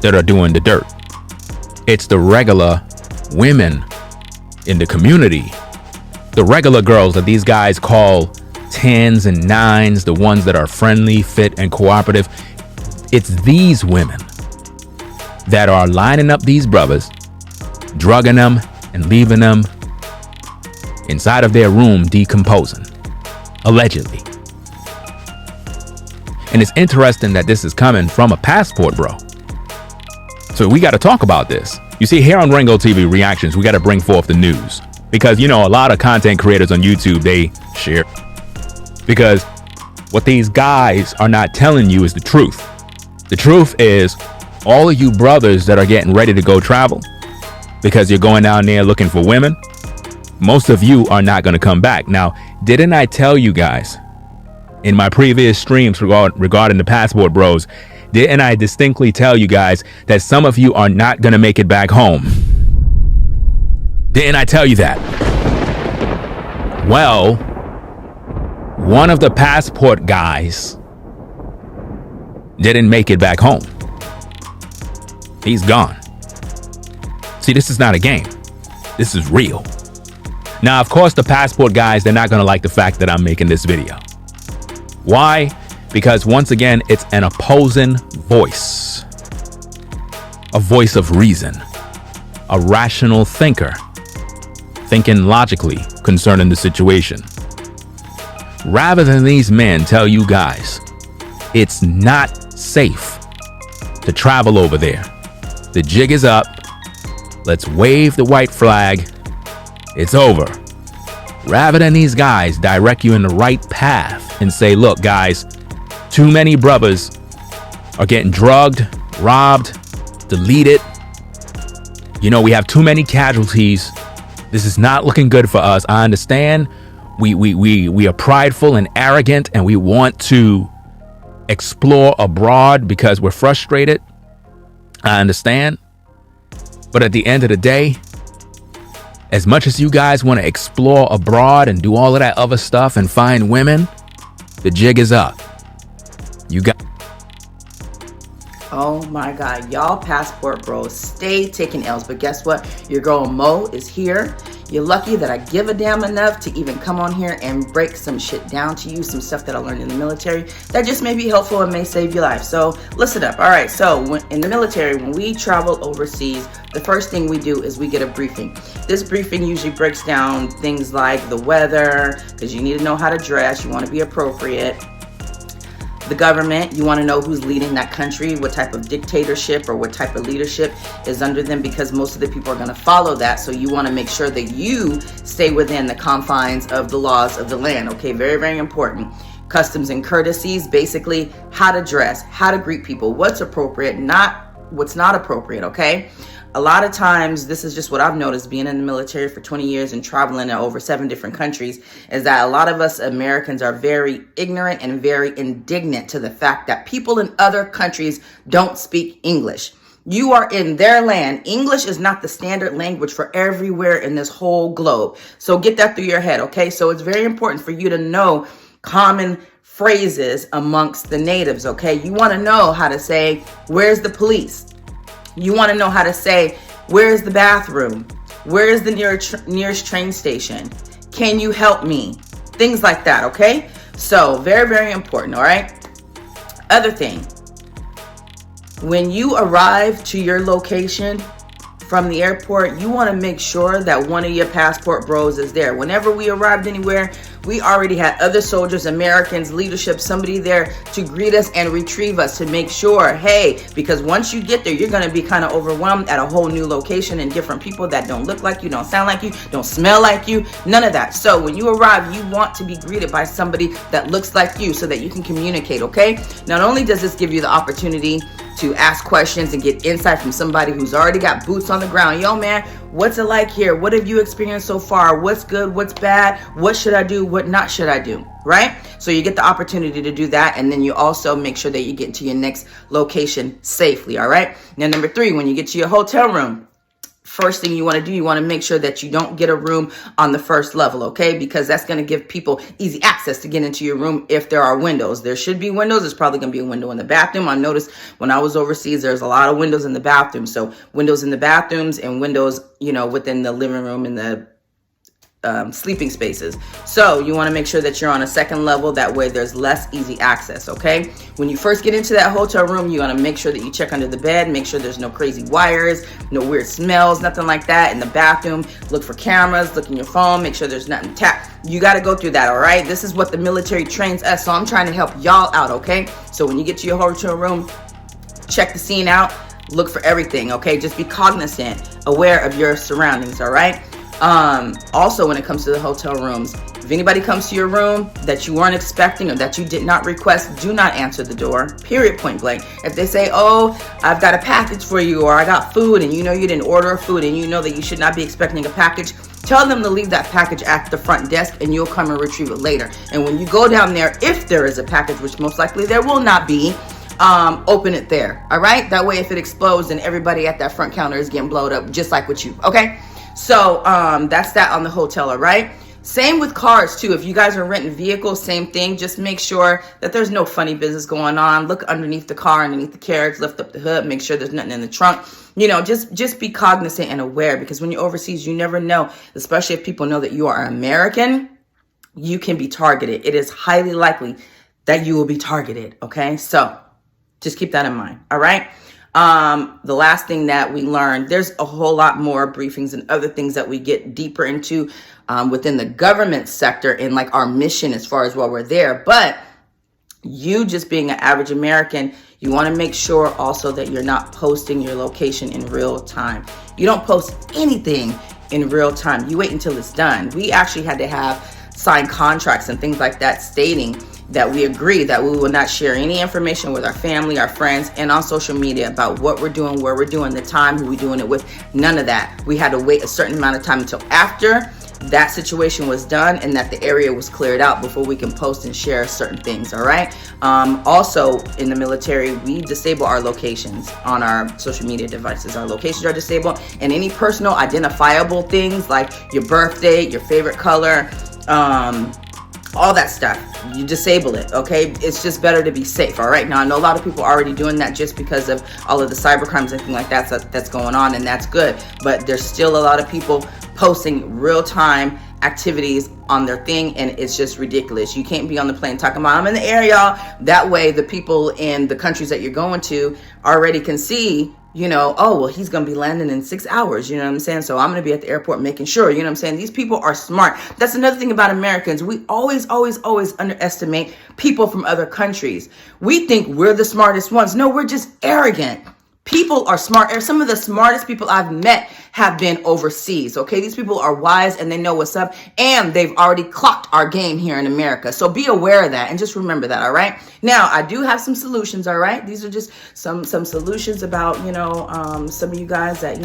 that are doing the dirt. It's the regular women in the community, the regular girls that these guys call 10s and 9s, the ones that are friendly, fit, and cooperative. It's these women that are lining up these brothers, drugging them and leaving them inside of their room decomposing, allegedly. And it's interesting that this is coming from a passport bro. So we got to talk about this. You see, here on Ringo TV Reactions, we got to bring forth the news. Because, you know, a lot of content creators on YouTube, they share. Because what these guys are not telling you is the truth. The truth is, all of you brothers that are getting ready to go travel, because you're going down there looking for women, most of you are not going to come back. Now, didn't I tell you guys in my previous streams regarding the Passport Bros, didn't I distinctly tell you guys that some of you are not going to make it back home? Didn't I tell you that? Well, one of the passport guys didn't make it back home. He's gone. See, this is not a game. This is real. Now, of course, the passport guys, they're not going to like the fact that I'm making this video. Why? Because once again, it's an opposing voice. A voice of reason. A rational thinker. Thinking logically concerning the situation. Rather than these men tell you guys, it's not safe to travel over there. The jig is up. Let's wave the white flag. It's over. Rather than these guys direct you in the right path and say, look, guys, too many brothers are getting drugged, robbed, deleted. You know, we have too many casualties. This is not looking good for us. I understand. We are prideful and arrogant, and we want to explore abroad because we're frustrated. I understand. But at the end of the day, as much as you guys want to explore abroad and do all of that other stuff and find women, the jig is up. You got. Oh my God, y'all passport bros, stay taking L's. But guess what? Your girl Mo is here. You're lucky that I give a damn enough to even come on here and break some shit down to you, some stuff that I learned in the military that just may be helpful and may save your life. So listen up. All right, so in the military, when we travel overseas, the first thing we do is we get a briefing. This briefing usually breaks down things like the weather, because you need to know how to dress, you want to be appropriate. The government, you want to know who's leading that country, what type of dictatorship or what type of leadership is under them, because most of the people are going to follow that. So you want to make sure that you stay within the confines of the laws of the land. Okay, very, very important. Customs and courtesies, basically how to dress, how to greet people, what's appropriate, not what's not appropriate. Okay. A lot of times, this is just what I've noticed being in the military for 20 years and traveling in over 7 different countries, is that a lot of us Americans are very ignorant and very indignant to the fact that people in other countries don't speak English. You are in their land. English is not the standard language for everywhere in this whole globe. So get that through your head, okay? So it's very important for you to know common phrases amongst the natives, okay? You want to know how to say, where's the police? You want to know how to say, where's the bathroom? Where is the nearest train station? Can you help me? Things like that, okay? So very, very important, all right? Other thing, when you arrive to your location from the airport, you want to make sure that one of your passport bros is there. Whenever we arrived anywhere, we already had other soldiers, Americans, leadership, somebody there to greet us and retrieve us, to make sure, hey, because once you get there, you're going to be kind of overwhelmed at a whole new location and different people that don't look like you, don't sound like you, don't smell like you, none of that. So when you arrive, you want to be greeted by somebody that looks like you so that you can communicate, okay? Not only does this give you the opportunity to ask questions and get insight from somebody who's already got boots on the ground. Yo, man, what's it like here? What have you experienced so far? What's good? What's bad? What should I do? What not should I do? Right? So you get the opportunity to do that. And then you also make sure that you get to your next location safely. All right. Now, number 3, when you get to your hotel room, first thing you want to do, you want to make sure that you don't get a room on the first level, okay? Because that's going to give people easy access to get into your room if there are windows. There should be windows. There's probably going to be a window in the bathroom. I noticed when I was overseas, there's a lot of windows in the bathroom. So windows in the bathrooms and windows, within the living room and the sleeping spaces. So you want to make sure that you're on a second level. That way there's less easy access, okay? When you first get into that hotel room, you want to make sure that you check under the bed, make sure there's no crazy wires, no weird smells, nothing like that. In the bathroom, look for cameras, look in your phone, make sure there's nothing tapped. You got to go through that, all right? This is what the military trains us, so I'm trying to help y'all out, okay? So when you get to your hotel room, check the scene out, look for everything, okay? Just be cognizant, aware of your surroundings, all right? Also, when it comes to the hotel rooms, if anybody comes to your room that you weren't expecting or that you did not request, do not answer the door, period, point blank. If they say, oh, I've got a package for you, or I got food, and you didn't order food, and you know that you should not be expecting a package, tell them to leave that package at the front desk and you'll come and retrieve it later. And when you go down there, if there is a package, which most likely there will not be, open it there, all right? That way, if it explodes, then everybody at that front counter is getting blown up, just like with you, okay? So that's that on the hotel, all right? Same with cars too. If you guys are renting vehicles, same thing. Just make sure that there's no funny business going on. Look underneath the car, underneath the carriage, lift up the hood, make sure there's nothing in the trunk. Just be cognizant and aware, because when you're overseas, you never know, especially if people know that you are American, you can be targeted. It is highly likely that you will be targeted, okay? So just keep that in mind, all right? The last thing that we learned, there's a whole lot more briefings and other things that we get deeper into within the government sector and like our mission as far as while we're there. But you just being an average American, you want to make sure also that you're not posting your location in real time. You don't post anything in real time. You wait until it's done. We actually had to have signed contracts and things like that stating that we agree that we will not share any information with our family, our friends, and on social media about what we're doing, where we're doing, the time, who we're doing it with. None of that. We had to wait a certain amount of time until after that situation was done and that the area was cleared out before we can post and share certain things, all right? Also, in the military, we disable our locations on our social media devices. Our locations are disabled, and any personal identifiable things like your birth date, your favorite color, all that stuff, you disable it, okay? It's just better to be safe, all right? Now, I know a lot of people are already doing that just because of all of the cyber crimes and things like that that's going on, and that's good. But there's still a lot of people posting real-time activities on their thing, and it's just ridiculous. You can't be on the plane talking about, I'm in the air, y'all. That way, the people in the countries that you're going to already can see, oh, well, he's going to be landing in 6 hours. You know what I'm saying? So I'm going to be at the airport making sure, what I'm saying? These people are smart. That's another thing about Americans. We always underestimate people from other countries. We think we're the smartest ones. No, we're just arrogant. People are smart. Some of the smartest people I've met have been overseas, okay? These people are wise and they know what's up, and they've already clocked our game here in America. So be aware of that and just remember that, all right? Now, I do have some solutions, all right? These are just some solutions about, some of you guys that,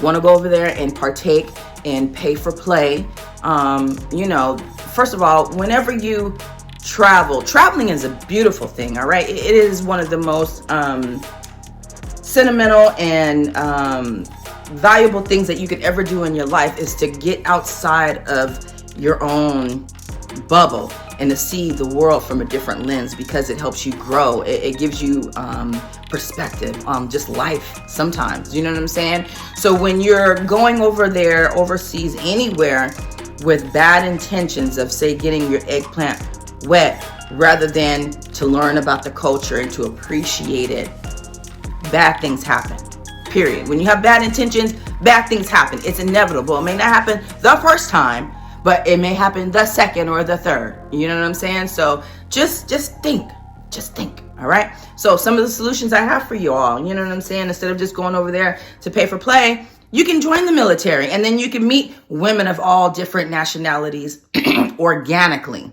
want to go over there and partake and pay for play. First of all, whenever you traveling is a beautiful thing, all right? It is one of the most sentimental and valuable things that you could ever do in your life is to get outside of your own bubble and to see the world from a different lens, because it helps you grow. It gives you perspective on just life sometimes. You know what I'm saying? So when you're going over there, overseas, anywhere with bad intentions of, say, getting your eggplant wet rather than to learn about the culture and to appreciate it, bad things happen, period. When you have bad intentions, bad things happen. It's inevitable. It may not happen the first time, but it may happen the second or the third. You know what I'm saying? So just think, all right? So some of the solutions I have for you all, you know what I'm saying? Instead of just going over there to pay for play, you can join the military, and then you can meet women of all different nationalities organically.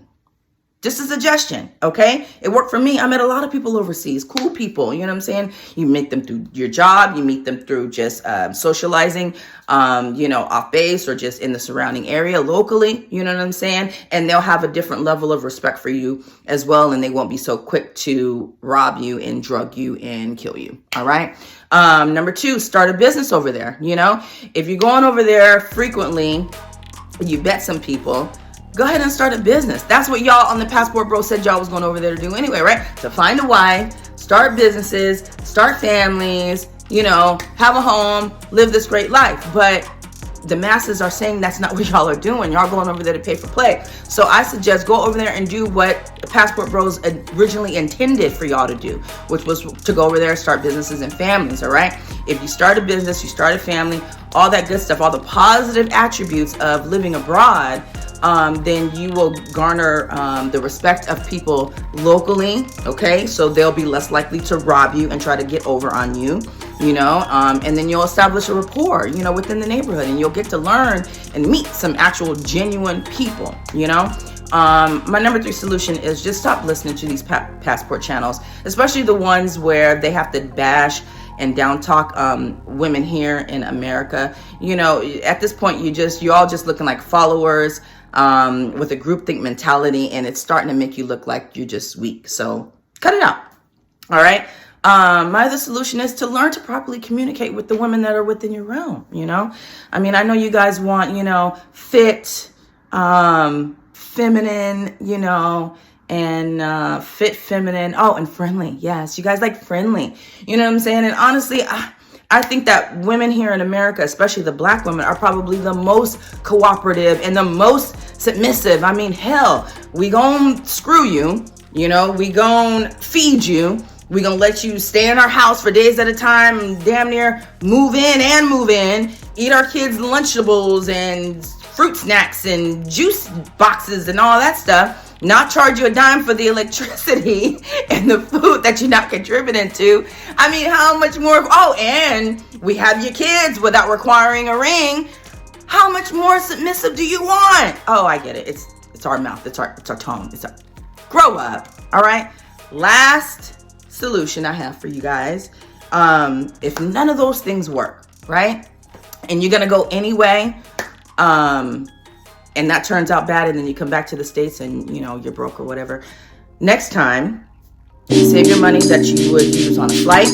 Just a suggestion, okay? It worked for me. I met a lot of people overseas, cool people, you know what I'm saying? You meet them through your job, you meet them through just socializing, off base or just in the surrounding area locally, you know what I'm saying? And they'll have a different level of respect for you as well, and they won't be so quick to rob you and drug you and kill you, all right? Number 2, start a business over there, If you're going over there frequently, you bet some people, go ahead and start a business. That's what y'all on the Passport Bros said y'all was going over there to do anyway, right? To find a wife, start businesses, start families, have a home, live this great life. But the masses are saying that's not what y'all are doing. Y'all going over there to pay for play. So I suggest go over there and do what Passport Bros originally intended for y'all to do, which was to go over there, start businesses and families, all right? If you start a business, you start a family, all that good stuff, all the positive attributes of living abroad, then you will garner the respect of people locally, okay? So they'll be less likely to rob you and try to get over on you, and then you'll establish a rapport, within the neighborhood, and you'll get to learn and meet some actual genuine people, My number 3 solution is just stop listening to these passport channels, especially the ones where they have to bash and down talk women here in America. At this point, you all just looking like followers with a groupthink mentality, and it's starting to make you look like you're just weak. So cut it out. All right. My other solution is to learn to properly communicate with the women that are within your realm. I mean, I know you guys want, fit, feminine, and fit, feminine. Oh, and friendly. Yes. You guys like friendly. You know what I'm saying? And honestly, I think that women here in America, especially the black women, are probably the most cooperative and the most submissive. I mean, hell, we gon' screw you, we gon' feed you. We gonna let you stay in our house for days at a time and damn near move in, eat our kids' Lunchables and fruit snacks and juice boxes and all that stuff. Not charge you a dime for the electricity and the food that you're not contributing to. I mean, how much more? Oh, and we have your kids without requiring a ring. How much more submissive do you want? Oh, I get it. It's our mouth. It's our tongue. Grow up. All right. Last solution I have for you guys. If none of those things work, right? And you're gonna go anyway, and that turns out bad, and then you come back to the States and you're broke or whatever. Next time, save your money that you would use on a flight,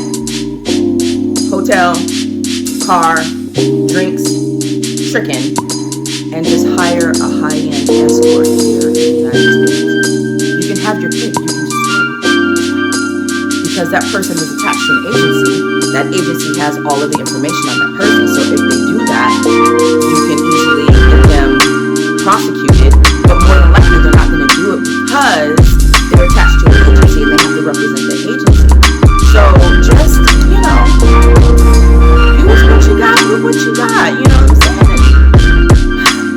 hotel, car, drinks, chicken, and just hire a high-end escort here in the United States. You can have your pick. You can just because that person is attached to an agency. That agency has all of the information on that person. So if they do that, you can easily get them prosecuted, but more than likely they're not going to do it because they're attached to an agency and they have to represent the agency. So just, use what you got with what you got, you know what I'm saying?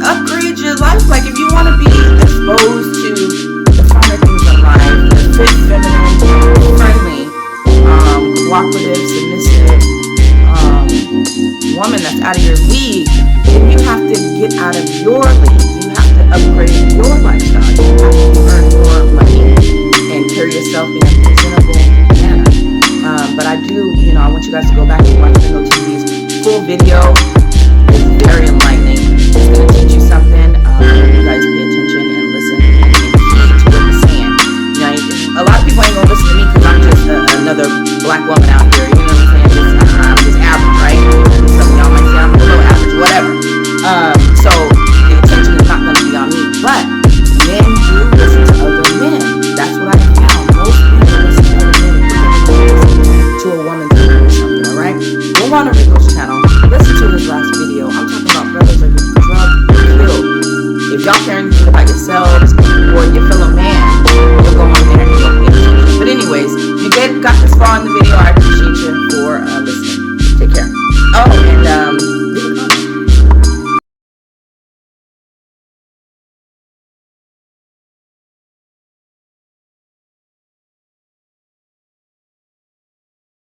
Upgrade your life. Like if you want to be exposed to the finer things in life, the fit, feminine, friendly, cooperative, submissive, woman that's out of your league, then you have to get out of your league. You have to upgrade your lifestyle. You have to earn more money and carry yourself in a presentable manner. But I do, I want you guys to go back and watch Bingo TV's full video. It's very enlightening. It's going to teach you something. You guys pay attention and listen and heed to what he's saying. A lot of people ain't going to listen to me because I'm just another black woman out here. You know what I'm saying? I'm just average, right? Some of y'all might say I'm below average, whatever. So the attention is not going to be on me. But men do listen to other men. That's what I found. Most people listen to other men to a woman to learn something, all right? Go on to Rico's channel. Listen to his last video. I'm talking about brothers are getting drugged and killed. If y'all care anything about yourselves or your fellow man, you'll go on there and you'll pay attention. But anyways, if you got this far in the video, I appreciate you for listening.